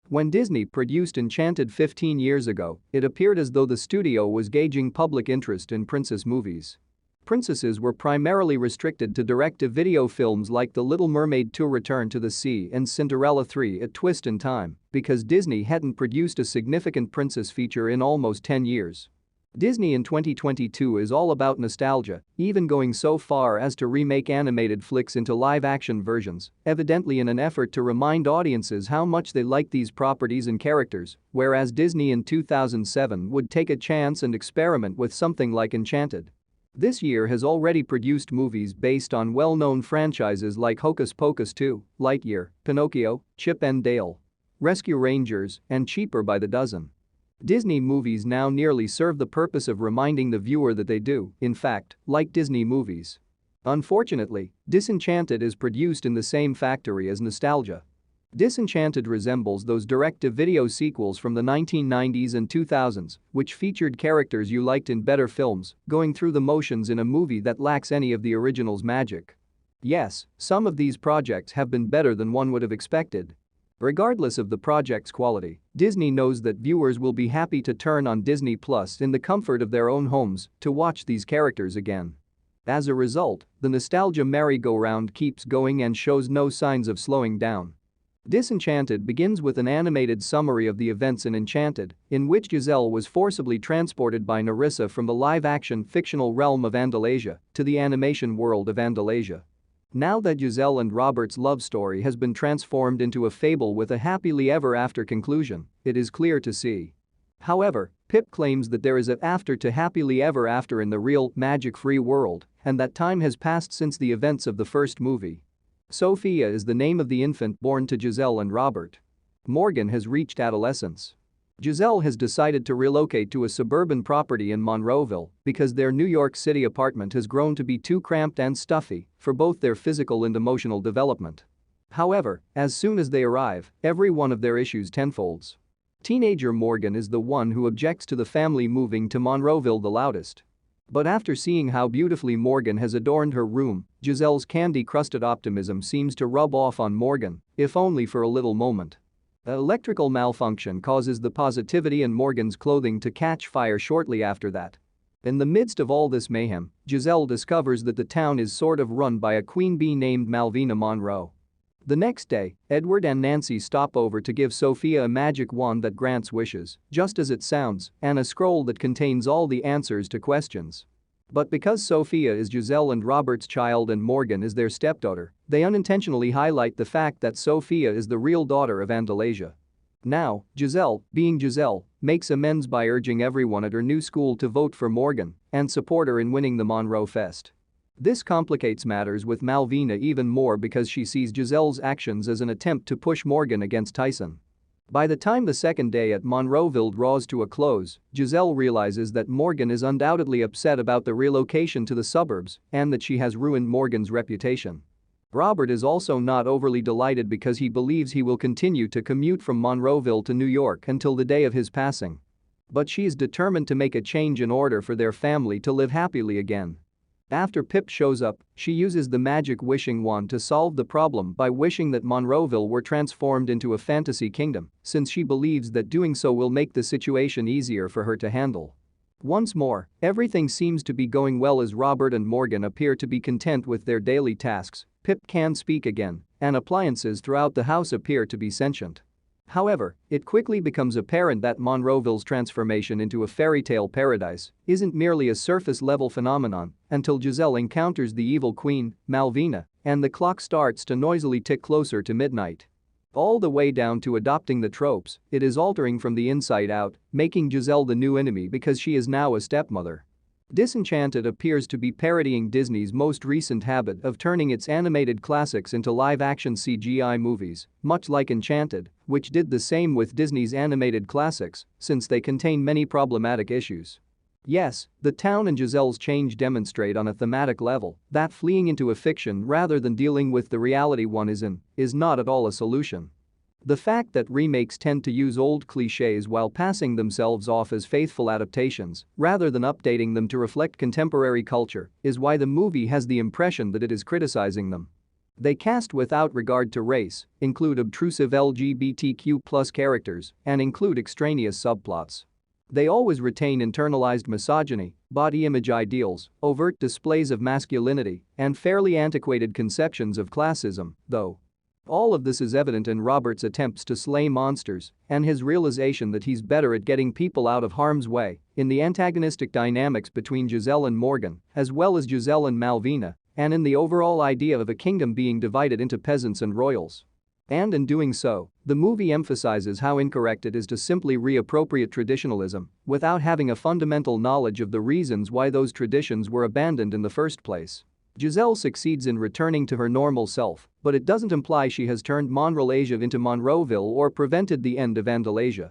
When Disney produced Enchanted 15 years ago, it appeared as though the studio was gauging public interest in princess movies. Princesses were primarily restricted to direct-to-video films like The Little Mermaid 2: Return to the Sea and Cinderella 3: A Twist in Time, because Disney hadn't produced a significant princess feature in almost 10 years. Disney in 2022 is all about nostalgia, even going so far as to remake animated flicks into live-action versions, evidently in an effort to remind audiences how much they like these properties and characters, whereas Disney in 2007 would take a chance and experiment with something like Enchanted. This year has already produced movies based on well-known franchises like Hocus Pocus 2, Lightyear, Pinocchio, Chip and Dale, Rescue Rangers, and Cheaper by the Dozen. Disney movies now nearly serve the purpose of reminding the viewer that they do, in fact, like Disney movies. Unfortunately, Disenchanted is produced in the same factory as nostalgia. Disenchanted resembles those direct-to-video sequels from the 1990s and 2000s, which featured characters you liked in better films, going through the motions in a movie that lacks any of the original's magic. Yes, some of these projects have been better than one would have expected. Regardless of the project's quality, Disney knows that viewers will be happy to turn on Disney Plus in the comfort of their own homes to watch these characters again. As a result, the nostalgia merry-go-round keeps going and shows no signs of slowing down. Disenchanted begins with an animated summary of the events in Enchanted, in which Giselle was forcibly transported by Nerissa from the live-action fictional realm of Andalasia to the animation world of Andalasia. Now that Giselle and Robert's love story has been transformed into a fable with a happily ever after conclusion, it is clear to see. However, Pip claims that there is an after to happily ever after in the real, magic-free world, and that time has passed since the events of the first movie. Sophia is the name of the infant born to Giselle and Robert. Morgan has reached adolescence. Giselle has decided to relocate to a suburban property in Monroeville because their New York City apartment has grown to be too cramped and stuffy for both their physical and emotional development. However, as soon as they arrive, every one of their issues tenfolds. Teenager Morgan is the one who objects to the family moving to Monroeville the loudest. But after seeing how beautifully Morgan has adorned her room, Giselle's candy-crusted optimism seems to rub off on Morgan, if only for a little moment. An electrical malfunction causes the positivity in Morgan's clothing to catch fire shortly after that. In the midst of all this mayhem, Giselle discovers that the town is sort of run by a queen bee named Malvina Monroe. The next day, Edward and Nancy stop over to give Sophia a magic wand that grants wishes, just as it sounds, and a scroll that contains all the answers to questions. But because Sophia is Giselle and Robert's child and Morgan is their stepdaughter, they unintentionally highlight the fact that Sophia is the real daughter of Andalasia. Now, Giselle, being Giselle, makes amends by urging everyone at her new school to vote for Morgan and support her in winning the Monroe Fest. This complicates matters with Malvina even more because she sees Giselle's actions as an attempt to push Morgan against Tyson. By the time the second day at Monroeville draws to a close, Giselle realizes that Morgan is undoubtedly upset about the relocation to the suburbs and that she has ruined Morgan's reputation. Robert is also not overly delighted because he believes he will continue to commute from Monroeville to New York until the day of his passing. But she is determined to make a change in order for their family to live happily again. After Pip shows up, she uses the magic wishing wand to solve the problem by wishing that Monroeville were transformed into a fantasy kingdom, since she believes that doing so will make the situation easier for her to handle. Once more, everything seems to be going well as Robert and Morgan appear to be content with their daily tasks. Pip can speak again, and appliances throughout the house appear to be sentient. However, it quickly becomes apparent that Monroeville's transformation into a fairy tale paradise isn't merely a surface-level phenomenon until Giselle encounters the evil queen, Malvina, and the clock starts to noisily tick closer to midnight. All the way down to adopting the tropes, it is altering from the inside out, making Giselle the new enemy because she is now a stepmother. Disenchanted appears to be parodying Disney's most recent habit of turning its animated classics into live-action CGI movies, much like Enchanted, which did the same with Disney's animated classics, since they contain many problematic issues. Yes, the town and Giselle's change demonstrate on a thematic level that fleeing into a fiction rather than dealing with the reality one is in is not at all a solution. The fact that remakes tend to use old cliches while passing themselves off as faithful adaptations rather than updating them to reflect contemporary culture is why the movie has the impression that it is criticizing them. They cast without regard to race, include obtrusive LGBTQ+ characters, and include extraneous subplots. They always retain internalized misogyny, body image ideals, overt displays of masculinity, and fairly antiquated conceptions of classism, though. All of this is evident in Robert's attempts to slay monsters and his realization that he's better at getting people out of harm's way, in the antagonistic dynamics between Giselle and Morgan, as well as Giselle and Malvina, and in the overall idea of a kingdom being divided into peasants and royals. And in doing so, the movie emphasizes how incorrect it is to simply reappropriate traditionalism without having a fundamental knowledge of the reasons why those traditions were abandoned in the first place. Giselle succeeds in returning to her normal self, but it doesn't imply she has turned Monrelasia into Monroeville or prevented the end of Andalasia.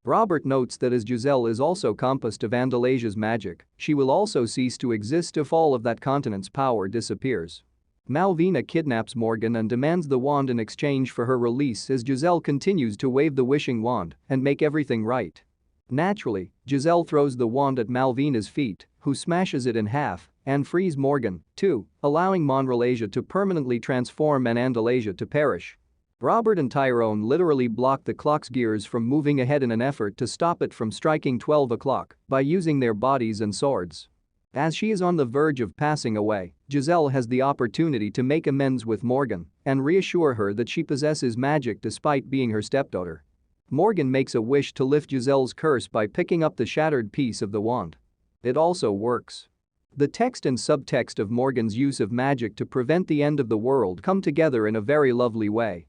Robert notes that as Giselle is also compassed of Andalasia's magic, she will also cease to exist if all of that continent's power disappears. Malvina kidnaps Morgan and demands the wand in exchange for her release as Giselle continues to wave the wishing wand and make everything right. Naturally, Giselle throws the wand at Malvina's feet, who smashes it in half and frees Morgan, too, allowing Monrelasia to permanently transform and Andalasia to perish. Robert and Tyrone literally block the clock's gears from moving ahead in an effort to stop it from striking 12 o'clock by using their bodies and swords. As she is on the verge of passing away, Giselle has the opportunity to make amends with Morgan and reassure her that she possesses magic despite being her stepdaughter. Morgan makes a wish to lift Giselle's curse by picking up the shattered piece of the wand. It also works. The text and subtext of Morgan's use of magic to prevent the end of the world come together in a very lovely way.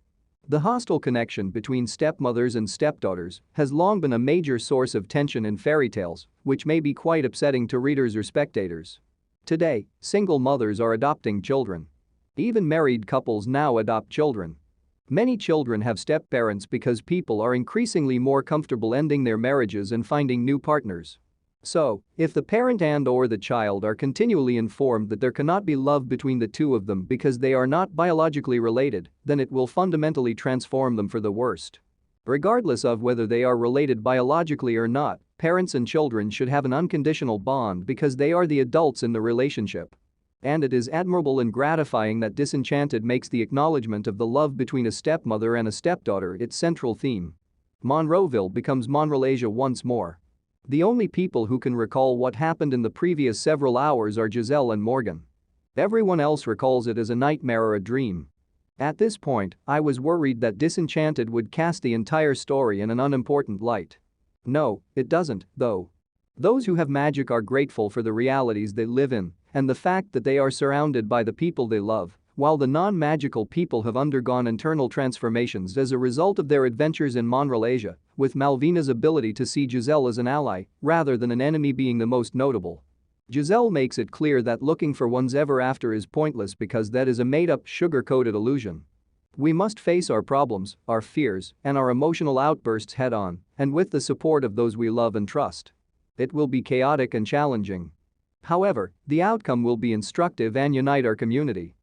The hostile connection between stepmothers and stepdaughters has long been a major source of tension in fairy tales, which may be quite upsetting to readers or spectators. Today, single mothers are adopting children. Even married couples now adopt children. Many children have step-parents because people are increasingly more comfortable ending their marriages and finding new partners. So, if the parent and/or the child are continually informed that there cannot be love between the two of them because they are not biologically related, then it will fundamentally transform them for the worst. Regardless of whether they are related biologically or not, parents and children should have an unconditional bond because they are the adults in the relationship. And it is admirable and gratifying that Disenchanted makes the acknowledgement of the love between a stepmother and a stepdaughter its central theme. Monroeville becomes Monrelasia once more. The only people who can recall what happened in the previous several hours are Giselle and Morgan. Everyone else recalls it as a nightmare or a dream. At this point, I was worried that Disenchanted would cast the entire story in an unimportant light. No, it doesn't, though. Those who have magic are grateful for the realities they live in and the fact that they are surrounded by the people they love, while the non-magical people have undergone internal transformations as a result of their adventures in Monrelasia, with Malvina's ability to see Giselle as an ally rather than an enemy being the most notable. Giselle makes it clear that looking for one's ever after is pointless because that is a made-up, sugar-coated illusion. We must face our problems, our fears, and our emotional outbursts head-on, and with the support of those we love and trust. It will be chaotic and challenging. However, the outcome will be instructive and unite our community.